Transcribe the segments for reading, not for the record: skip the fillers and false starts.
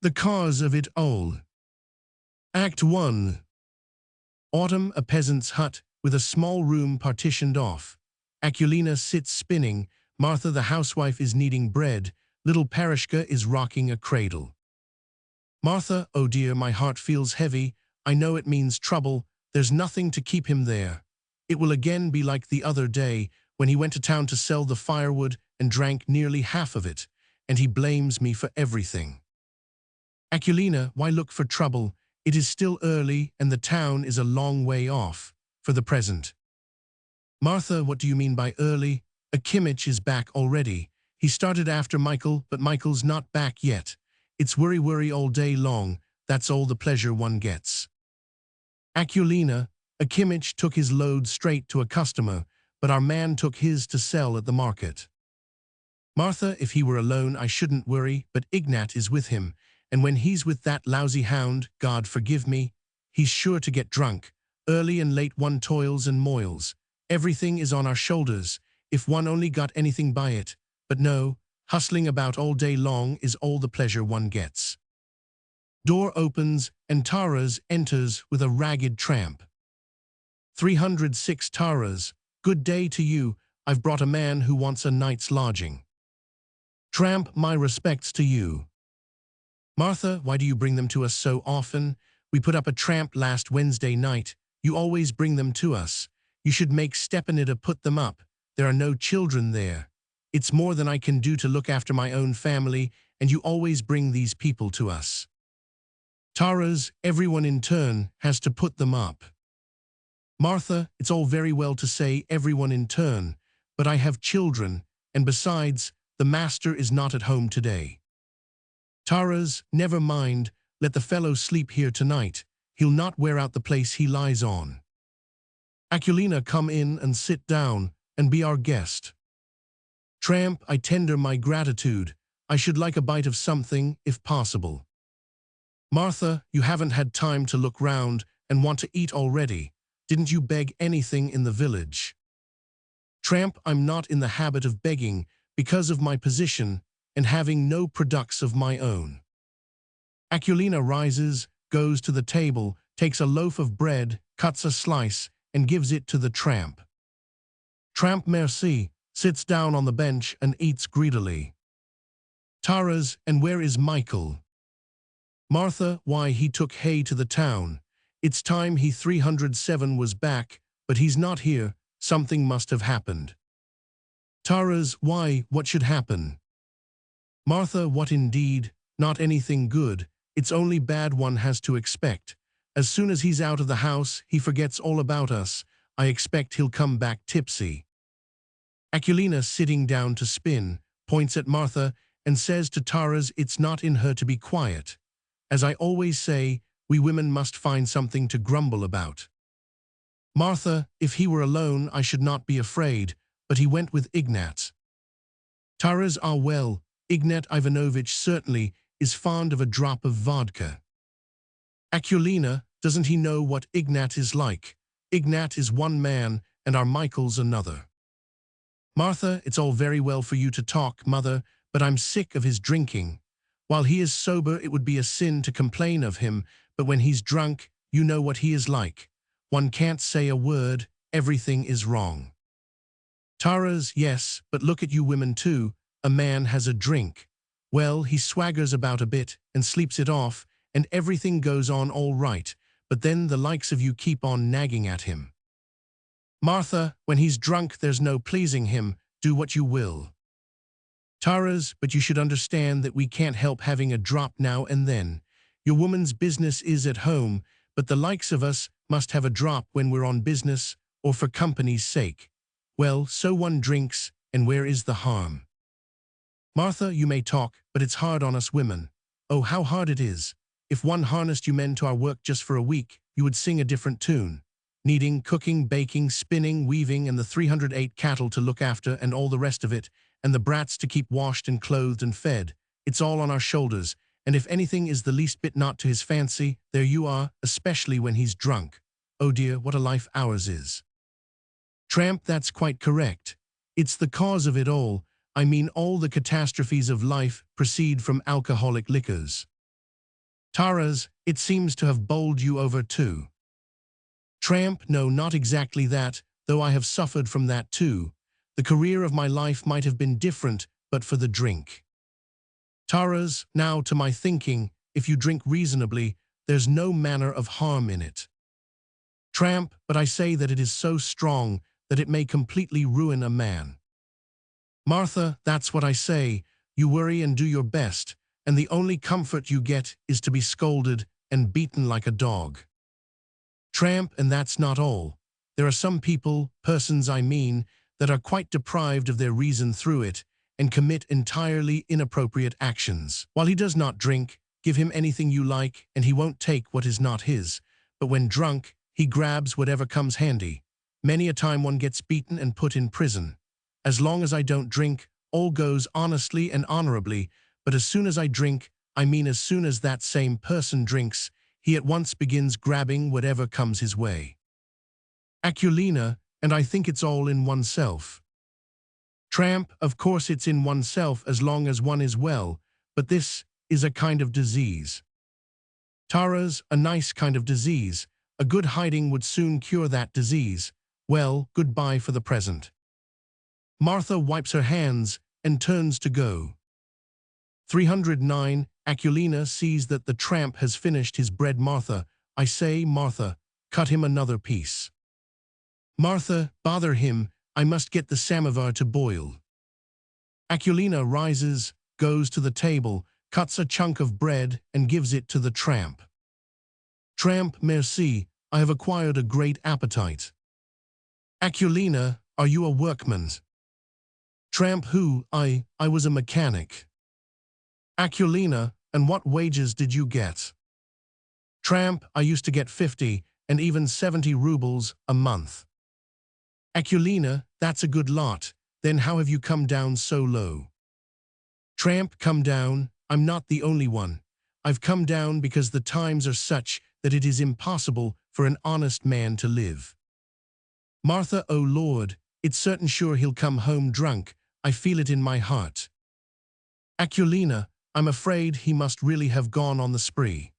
The cause of it all. Act 1. Autumn, a peasant's hut, with a small room partitioned off. Akulina sits spinning, Martha the housewife is kneading bread, little Parishka is rocking a cradle. Martha, oh dear, my heart feels heavy, I know it means trouble, there's nothing to keep him there. It will again be like the other day, when he went to town to sell the firewood and drank nearly half of it, and he blames me for everything. Akulina, why look for trouble? It is still early and the town is a long way off, for the present. Martha, what do you mean by early? Akimich is back already. He started after Michael, but Michael's not back yet. It's worry all day long, that's all the pleasure one gets. Akulina, Akimich took his load straight to a customer, but our man took his to sell at the market. Martha, if he were alone I shouldn't worry, but Ignat is with him, and when he's with that lousy hound, God forgive me, he's sure to get drunk. Early and late one toils and moils. Everything is on our shoulders, if one only got anything by it. But no, hustling about all day long is all the pleasure one gets. Door opens, and Taras enters with a ragged tramp. 306 Taras, good day to you, I've brought a man who wants a night's lodging. Tramp, my respects to you. Martha, why do you bring them to us so often? We put up a tramp last Wednesday night. You always bring them to us. You should make Stepanida put them up. There are no children there. It's more than I can do to look after my own family, and you always bring these people to us. Taras, everyone in turn has to put them up. Martha, it's all very well to say everyone in turn, but I have children, and besides, the master is not at home today. Taras, never mind, let the fellow sleep here tonight. He'll not wear out the place he lies on. Akulina, come in and sit down, and be our guest. Tramp, I tender my gratitude. I should like a bite of something, if possible. Martha, you haven't had time to look round, and want to eat already. Didn't you beg anything in the village? Tramp, I'm not in the habit of begging, because of my position, and having no products of my own. Akulina rises, goes to the table, takes a loaf of bread, cuts a slice, and gives it to the tramp. Tramp, merci, sits down on the bench and eats greedily. Taras, and where is Michael? Martha, why, he took hay to the town. It's time he 307 was back, but he's not here, something must have happened. Taras, why, what should happen? Martha, what indeed, not anything good, it's only bad one has to expect. As soon as he's out of the house, he forgets all about us. I expect he'll come back tipsy. Akulina, sitting down to spin, points at Martha and says to Taras it's not in her to be quiet. As I always say, we women must find something to grumble about. Martha, if he were alone I should not be afraid, but he went with Ignat. Taras, ah well, Ignat Ivanovich certainly is fond of a drop of vodka. Akulina, doesn't he know what Ignat is like? Ignat is one man, and our Michael's another. Martha, it's all very well for you to talk, mother, but I'm sick of his drinking. While he is sober, it would be a sin to complain of him, but when he's drunk, you know what he is like. One can't say a word, everything is wrong. Taras, yes, but look at you women too. A man has a drink. Well, he swaggers about a bit and sleeps it off, and everything goes on all right, but then the likes of you keep on nagging at him. Martha, when he's drunk there's no pleasing him, do what you will. Taras, but you should understand that we can't help having a drop now and then. Your woman's business is at home, but the likes of us must have a drop when we're on business, or for company's sake. Well, so one drinks, and where is the harm? Martha, you may talk, but it's hard on us women. Oh, how hard it is. If one harnessed you men to our work just for a week, you would sing a different tune. Kneading, cooking, baking, spinning, weaving, and the 308 cattle to look after and all the rest of it, and the brats to keep washed and clothed and fed. It's all on our shoulders, and if anything is the least bit not to his fancy, there you are, especially when he's drunk. Oh dear, what a life ours is. Tramp, that's quite correct. It's the cause of it all. I mean all the catastrophes of life proceed from alcoholic liquors. Taras, it seems to have bowled you over too. Tramp, no, not exactly that, though I have suffered from that too. The career of my life might have been different, but for the drink. Taras, now to my thinking, if you drink reasonably, there's no manner of harm in it. Tramp, but I say that it is so strong that it may completely ruin a man. Martha, that's what I say. You worry and do your best, and the only comfort you get is to be scolded and beaten like a dog. Tramp, and that's not all. There are some people, persons I mean, that are quite deprived of their reason through it, and commit entirely inappropriate actions. While he does not drink, give him anything you like, and he won't take what is not his. But when drunk, he grabs whatever comes handy. Many a time one gets beaten and put in prison. As long as I don't drink, all goes honestly and honorably, but as soon as I drink, I mean as soon as that same person drinks, he at once begins grabbing whatever comes his way. Aculina, and I think it's all in oneself. Tramp, of course it's in oneself as long as one is well, but this is a kind of disease. Taras, a nice kind of disease. A good hiding would soon cure that disease. Well, goodbye for the present. Martha wipes her hands and turns to go. 309. Aculina sees that the tramp has finished his bread. Martha, I say, Martha, cut him another piece. Martha, bother him, I must get the samovar to boil. Aculina rises, goes to the table, cuts a chunk of bread and gives it to the tramp. Tramp, merci, I have acquired a great appetite. Aculina, are you a workman? Tramp, who, I was a mechanic. Aculina, and what wages did you get? Tramp, I used to get 50 and even 70 rubles a month. Aculina, that's a good lot, then how have you come down so low? Tramp, come down, I'm not the only one. I've come down because the times are such that it is impossible for an honest man to live. Martha, oh Lord, it's certain sure he'll come home drunk, I feel it in my heart. Aculina, I'm afraid he must really have gone on the spree.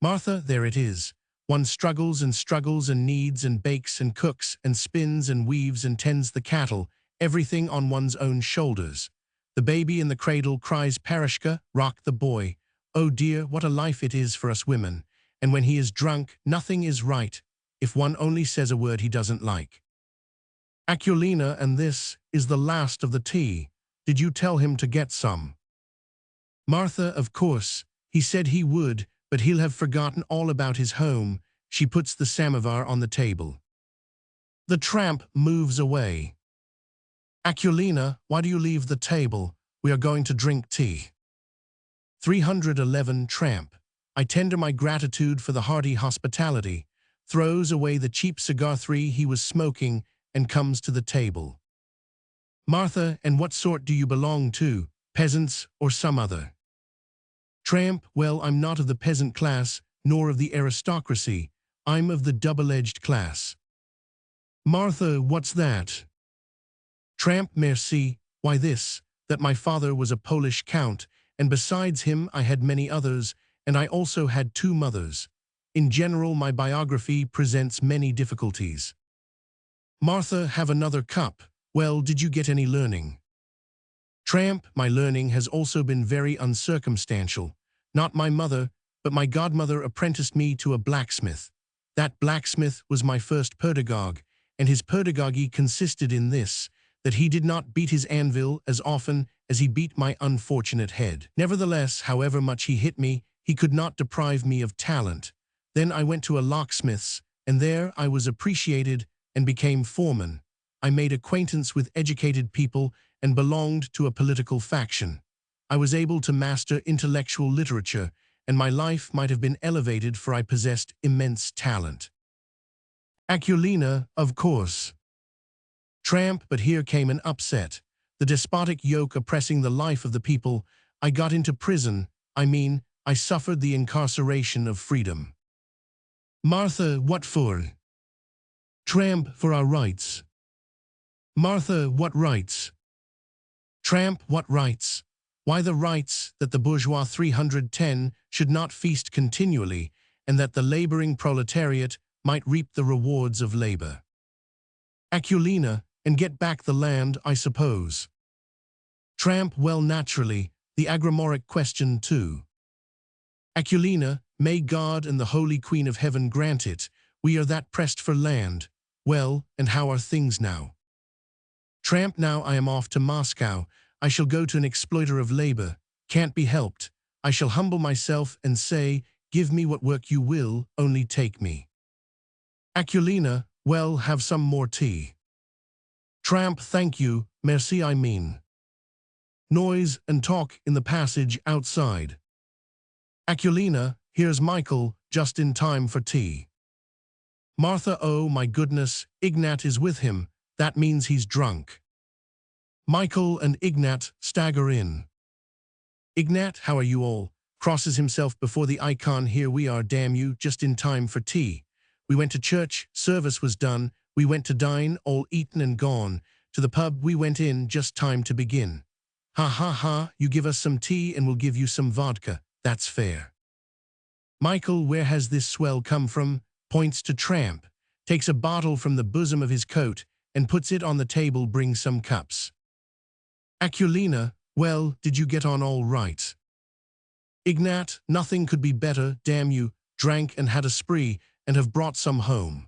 Martha, there it is. One struggles and kneads and bakes and cooks and spins and weaves and tends the cattle, everything on one's own shoulders. The baby in the cradle cries Parashka, rock the boy. Oh dear, what a life it is for us women. And when he is drunk, nothing is right, if one only says a word he doesn't like. Aculina, and this is the last of the tea. Did you tell him to get some? Martha, of course, he said he would, but he'll have forgotten all about his home. She puts the samovar on the table. The tramp moves away. Aculina, why do you leave the table? We are going to drink tea. 311. Tramp, I tender my gratitude for the hearty hospitality, throws away the cheap cigar he was smoking, and comes to the table. Martha, and what sort do you belong to, peasants or some other? Tramp, well, I'm not of the peasant class, nor of the aristocracy. I'm of the double-edged class. Martha, what's that? Tramp, merci, why this, that my father was a Polish count, and besides him I had many others, and I also had 2 mothers. In general, my biography presents many difficulties. Martha, have another cup. Well, did you get any learning? Tramp, my learning has also been very uncircumstantial. Not my mother, but my godmother apprenticed me to a blacksmith. That blacksmith was my first pedagogue, and his pedagogy consisted in this, that he did not beat his anvil as often as he beat my unfortunate head. Nevertheless, however much he hit me, he could not deprive me of talent. Then I went to a locksmith's, and there I was appreciated and became foreman. I made acquaintance with educated people and belonged to a political faction. I was able to master intellectual literature, and my life might have been elevated for I possessed immense talent. Aculina, of course. Tramp, but here came an upset. The despotic yoke oppressing the life of the people, I got into prison, I suffered the incarceration of freedom. Martha, what for? Tramp, for our rights. Martha, what rights? Tramp, what rights? Why, the rights that the bourgeois 310 should not feast continually, and that the laboring proletariat might reap the rewards of labor. Aculina, and get back the land, I suppose. Tramp, well, naturally, the agramoric question too. Aculina, may God and the Holy Queen of Heaven grant it, we are that pressed for land. Well, and how are things now? Tramp, now I am off to Moscow. I shall go to an exploiter of labor. Can't be helped. I shall humble myself and say, give me what work you will, only take me. Aculina, well, have some more tea. Tramp, thank you, merci I mean. Noise and talk in the passage outside. Aculina, here's Michael, just in time for tea. Martha, oh my goodness, Ignat is with him, that means he's drunk. Michael and Ignat stagger in. Ignat, how are you all? Crosses himself before the icon, here we are, damn you, just in time for tea. We went to church, service was done, we went to dine, all eaten and gone. To the pub we went in, just time to begin. Ha ha ha, you give us some tea and we'll give you some vodka, that's fair. Michael, where has this swell come from? Points to Tramp, takes a bottle from the bosom of his coat and puts it on the table, brings some cups. Aculina, well, did you get on all right? Ignat, nothing could be better, damn you, drank and had a spree and have brought some home.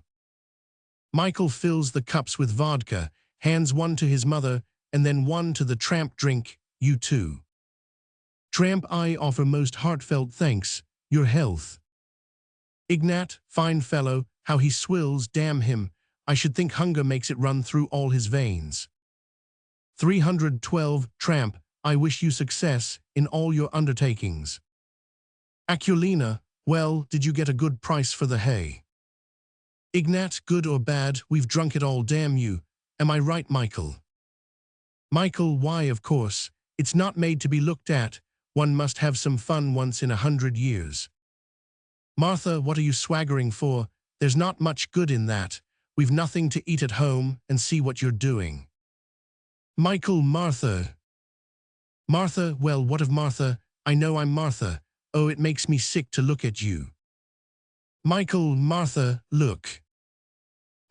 Michael fills the cups with vodka, hands one to his mother and then one to the Tramp, drink, you too. Tramp, I offer most heartfelt thanks, your health. Ignat, fine fellow, how he swills, damn him, I should think hunger makes it run through all his veins. 312, Tramp, I wish you success in all your undertakings. Aculina, well, did you get a good price for the hay? Ignat, good or bad, we've drunk it all, damn you, am I right, Michael? Michael, why, of course, it's not made to be looked at, one must have some fun once in 100 years. Martha, what are you swaggering for? There's not much good in that. We've nothing to eat at home, and see what you're doing. Michael, Martha. Martha, well, what of Martha? I know I'm Martha. Oh, it makes me sick to look at you. Michael, Martha, look.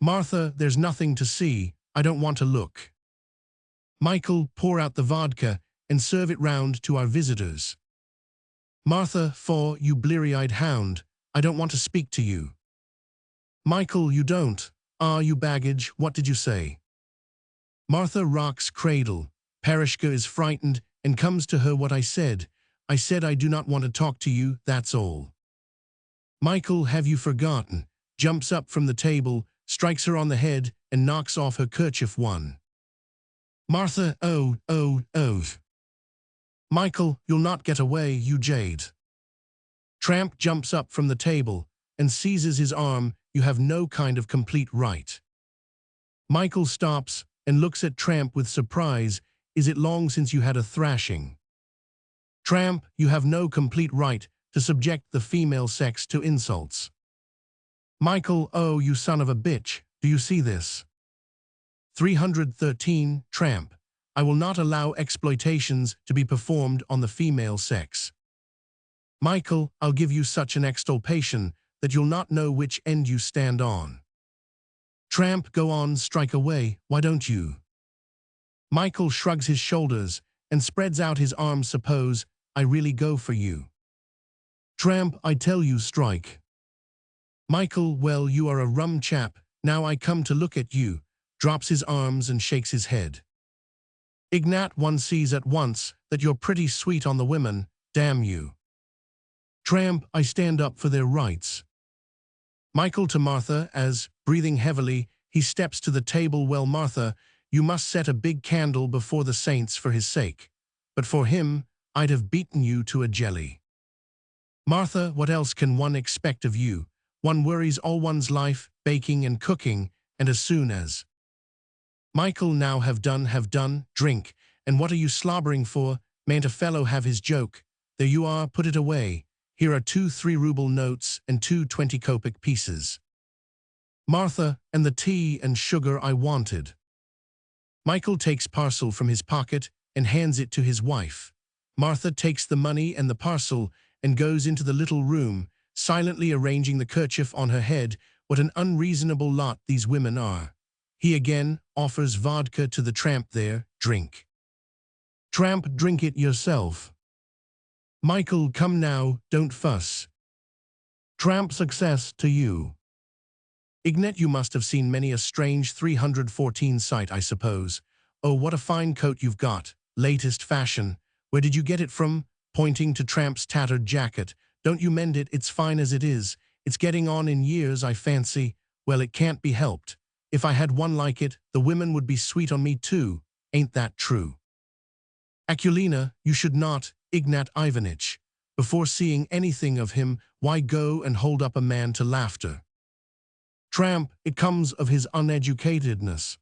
Martha, there's nothing to see. I don't want to look. Michael, pour out the vodka and serve it round to our visitors. Martha, for you bleary-eyed hound, I don't want to speak to you. Michael, you don't. Ah, you baggage, what did you say? Martha rocks cradle. Parishka is frightened and comes to her what I said. I said I do not want to talk to you, that's all. Michael, have you forgotten? Jumps up from the table, strikes her on the head and knocks off her kerchief one. Martha, oh, oh, oh. Michael, you'll not get away, you jade. Tramp jumps up from the table and seizes his arm. You have no kind of complete right. Michael stops and looks at Tramp with surprise. Is it long since you had a thrashing? Tramp, you have no complete right to subject the female sex to insults. Michael, oh, you son of a bitch, do you see this? 313, Tramp, I will not allow exploitations to be performed on the female sex. Michael, I'll give you such an exculpation that you'll not know which end you stand on. Tramp, go on, strike away, why don't you? Michael shrugs his shoulders and spreads out his arms. Suppose I really go for you. Tramp, I tell you, strike. Michael, well, you are a rum chap, now I come to look at you, drops his arms and shakes his head. Ignat, one sees at once that you're pretty sweet on the women, damn you. Tramp, I stand up for their rights. Michael to Martha as, breathing heavily, he steps to the table. Well, Martha, you must set a big candle before the saints for his sake. But for him, I'd have beaten you to a jelly. Martha, what else can one expect of you? One worries all one's life, baking and cooking, and as soon as. Michael, now have done, drink, and what are you slobbering for? Mayn't a fellow have his joke? There you are, put it away. Here are 2 3-ruble notes and 2 20-kopeck pieces. Martha, and the tea and sugar I wanted. Michael takes parcel from his pocket and hands it to his wife. Martha takes the money and the parcel and goes into the little room, silently arranging the kerchief on her head. What an unreasonable lot these women are. He again offers vodka to the tramp there. Drink. Tramp, drink it yourself. Michael, come now, don't fuss. Tramp, success to you. Ignat, you must have seen many a strange 314 sight, I suppose. Oh, what a fine coat you've got. Latest fashion. Where did you get it from? Pointing to Tramp's tattered jacket. Don't you mend it, it's fine as it is. It's getting on in years, I fancy. Well, it can't be helped. If I had one like it, the women would be sweet on me too. Ain't that true? Akulina, you should not, Ignat Ivanitch. Before seeing anything of him, why go and hold up a man to laughter? Tramp, it comes of his uneducatedness.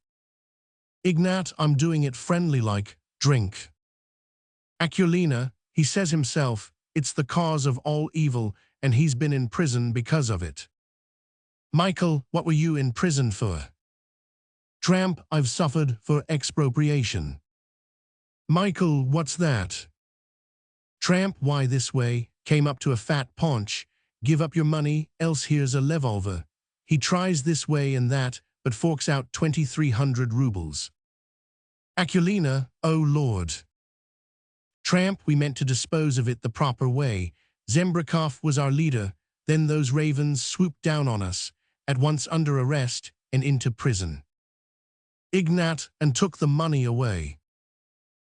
Ignat, I'm doing it friendly-like. Drink. Akulina, he says himself, it's the cause of all evil, and he's been in prison because of it. Michael, what were you in prison for? Tramp, I've suffered for expropriation. Michael, what's that? Tramp, why this way, came up to a fat paunch. Give up your money, else here's a revolver. He tries this way and that, but forks out 2,300 rubles. Akulina, oh Lord. Tramp, we meant to dispose of it the proper way. Zembrikov was our leader, then those ravens swooped down on us, at once under arrest and into prison. Ignat, and took the money away.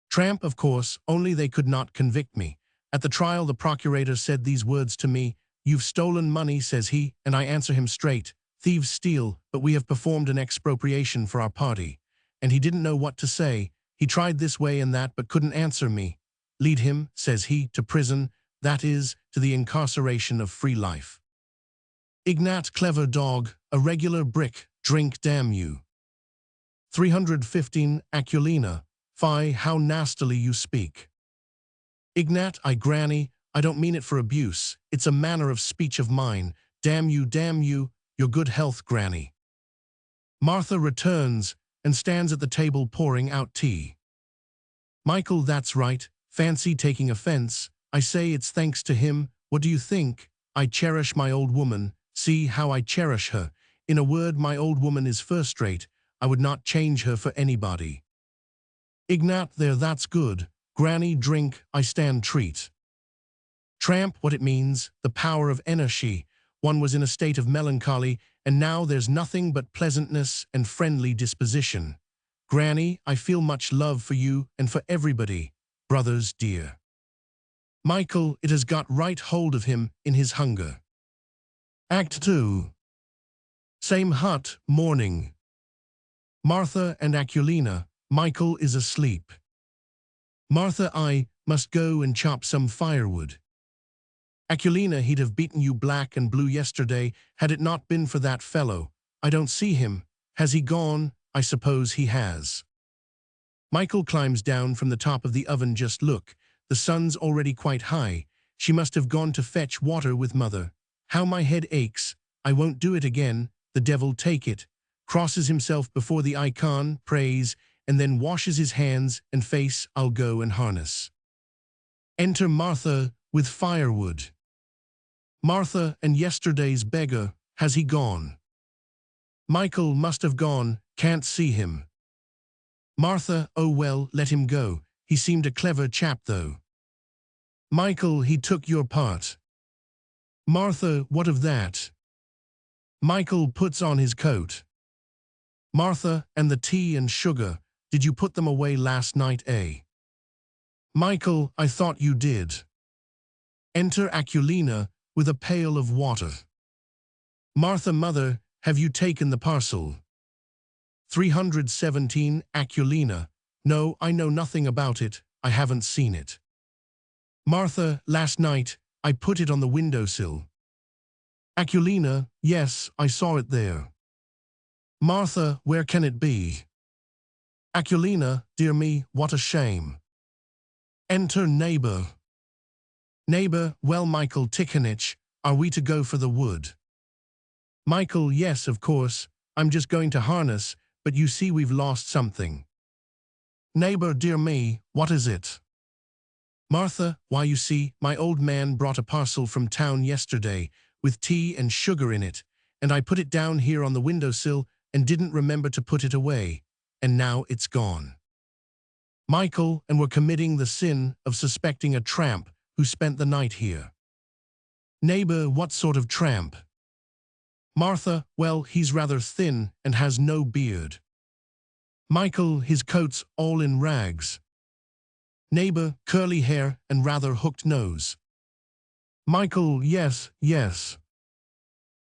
Tramp, of course, only they could not convict me. At the trial the procurator said these words to me, "You've stolen money," says he, and I answer him straight, "Thieves steal, but we have performed an expropriation for our party." And he didn't know what to say. He tried this way and that, but couldn't answer me. Lead him, says he, to prison, that is, to the incarceration of free life. Ignat, clever dog, a regular brick, drink, damn you. 315, Akulina, fie, how nastily you speak. Ignat, I granny, I don't mean it for abuse, it's a manner of speech of mine, damn you, your good health, granny. Martha returns and stands at the table pouring out tea. Michael, that's right, fancy taking offense, I say it's thanks to him, what do you think? I cherish my old woman, see how I cherish her. In a word, my old woman is first-rate, I would not change her for anybody. Ignat, there, that's good. Granny, drink, I stand treat. Tramp, what it means, the power of energy. One was in a state of melancholy, and now there's nothing but pleasantness and friendly disposition. Granny, I feel much love for you and for everybody, brothers dear. Michael, it has got right hold of him in his hunger. Act 2. Same hut, morning. Martha and Akulina, Michael is asleep. Martha, I must go and chop some firewood. Akulina, he'd have beaten you black and blue yesterday had it not been for that fellow. I don't see him. Has he gone? I suppose he has. Michael climbs down from the top of the oven. Just look, the sun's already quite high. She must have gone to fetch water with mother. How my head aches. I won't do it again, the devil take it. Crosses himself before the icon, prays, and then washes his hands and face. I'll go and harness. Enter Martha with firewood. Martha, and yesterday's beggar, has he gone? Michael, must have gone, can't see him. Martha, oh well, let him go. He seemed a clever chap though. Michael, he took your part. Martha, what of that? Michael puts on his coat. Martha, and the tea and sugar, did you put them away last night, eh? Michael, I thought you did. Enter Akulina with a pail of water. Martha, mother, have you taken the parcel? 317, Akulina, no, I know nothing about it, I haven't seen it. Martha, last night, I put it on the windowsill. Akulina, yes, I saw it there. Martha, where can it be? Akulina, dear me, what a shame. Enter neighbor. Neighbor, well, Michael Tikhonich, are we to go for the wood? Michael, yes, of course, I'm just going to harness, but you see we've lost something. Neighbor, dear me, what is it? Martha, why you see, my old man brought a parcel from town yesterday with tea and sugar in it, and I put it down here on the windowsill and didn't remember to put it away, and now it's gone. Michael, and we're committing the sin of suspecting a tramp who spent the night here. Neighbor, what sort of tramp? Martha, well, he's rather thin and has no beard. Michael, his coat's all in rags. Neighbor, curly hair and rather hooked nose. Michael, yes, yes.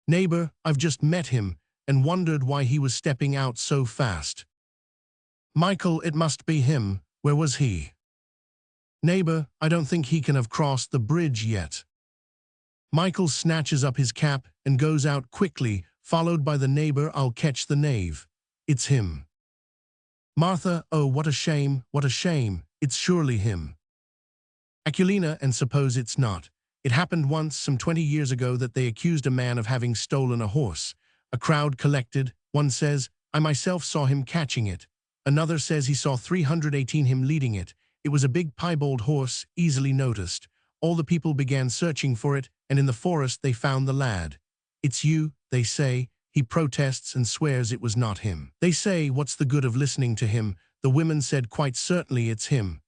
Neighbor, I've just met him and wondered why he was stepping out so fast. Michael, it must be him. Where was he? Neighbor, I don't think he can have crossed the bridge yet. Michael snatches up his cap and goes out quickly, followed by the neighbor, I'll catch the knave. It's him. Martha, oh, what a shame, what a shame. It's surely him. Aquilina, and suppose it's not. It happened once, some 20 years ago, that they accused a man of having stolen a horse. A crowd collected. One says, I myself saw him catching it. Another says he saw 318 him leading it. It was a big piebald horse, easily noticed. All the people began searching for it, and in the forest they found the lad. It's you, they say. He protests and swears it was not him. They say, what's the good of listening to him? The women said, quite certainly it's him.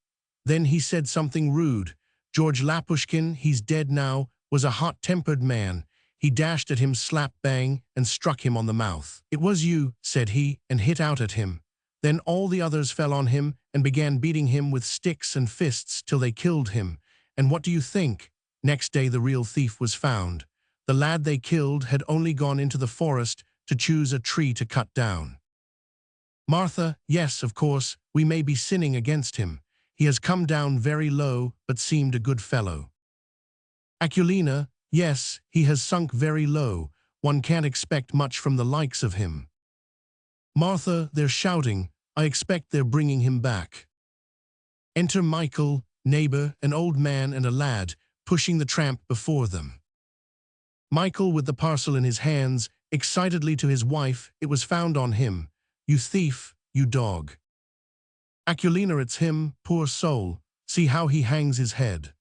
Then he said something rude. George Lapushkin, he's dead now, was a hot-tempered man. He dashed at him slap-bang and struck him on the mouth. It was you, said he, and hit out at him. Then all the others fell on him and began beating him with sticks and fists till they killed him. And what do you think? Next day the real thief was found. The lad they killed had only gone into the forest to choose a tree to cut down. Martha, yes, of course, we may be sinning against him. He has come down very low, but seemed a good fellow. Aquilina, yes, he has sunk very low. One can't expect much from the likes of him. Martha, they're shouting. I expect they're bringing him back. Enter Michael, neighbor, an old man and a lad, pushing the tramp before them. Michael, with the parcel in his hands, excitedly to his wife, it was found on him. You thief, you dog. Aquilina, it's him, poor soul. See how he hangs his head.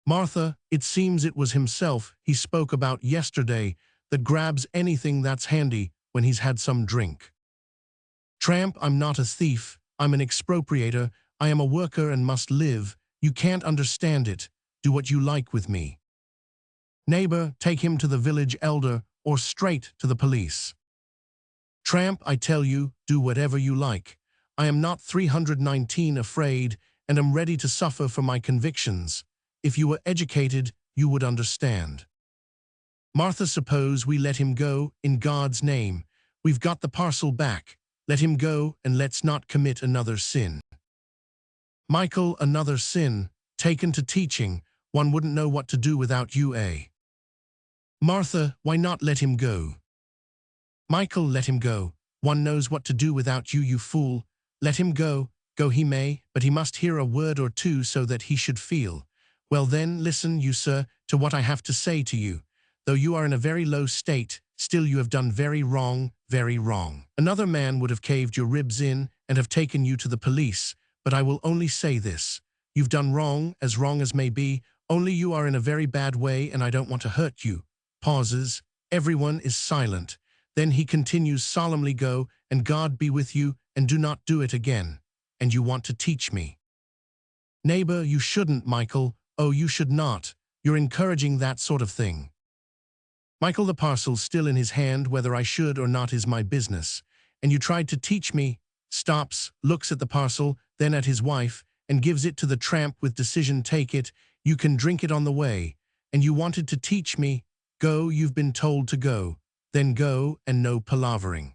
Martha, it seems it was himself he spoke about yesterday that grabs anything that's handy when he's had some drink. Tramp, I'm not a thief. I'm an expropriator. I am a worker and must live. You can't understand it. Do what you like with me. Neighbor, take him to the village elder or straight to the police. Tramp, I tell you, do whatever you like. I am not 319 afraid and am ready to suffer for my convictions. If you were educated, you would understand. Martha, suppose we let him go, in God's name. We've got the parcel back. Let him go and let's not commit another sin. Michael, another sin, taken to teaching. One wouldn't know what to do without you, eh? Martha, why not let him go? Michael, let him go. One knows what to do without you, you fool. Let him go. Go he may, but he must hear a word or two so that he should feel. Well then, listen, you sir, to what I have to say to you. Though you are in a very low state, still you have done very wrong, very wrong. Another man would have caved your ribs in and have taken you to the police, but I will only say this. You've done wrong as may be, only you are in a very bad way and I don't want to hurt you. Pauses. Everyone is silent. Then he continues solemnly, go, and God be with you, and do not do it again. And you want to teach me. Neighbor, you shouldn't, Michael. Oh, you should not. You're encouraging that sort of thing. Michael, the parcel still in his hand, whether I should or not is my business. And you tried to teach me. Stops, looks at the parcel, then at his wife, and gives it to the tramp with decision, take it, you can drink it on the way. And you wanted to teach me. Go, you've been told to go. Then go, and no palavering.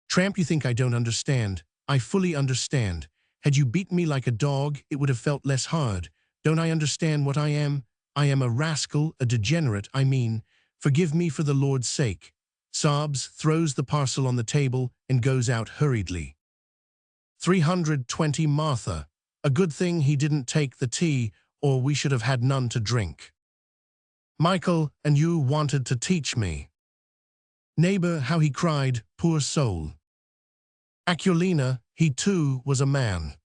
Tramp, you think I don't understand. I fully understand. Had you beaten me like a dog, it would have felt less hard. Don't I understand what I am? I am a rascal, a degenerate, I mean. Forgive me for the Lord's sake. Sobs, throws the parcel on the table, and goes out hurriedly. 320 Martha. A good thing he didn't take the tea, or we should have had none to drink. Michael, and you wanted to teach me. Neighbor, how he cried, poor soul. Aquilina, he too was a man.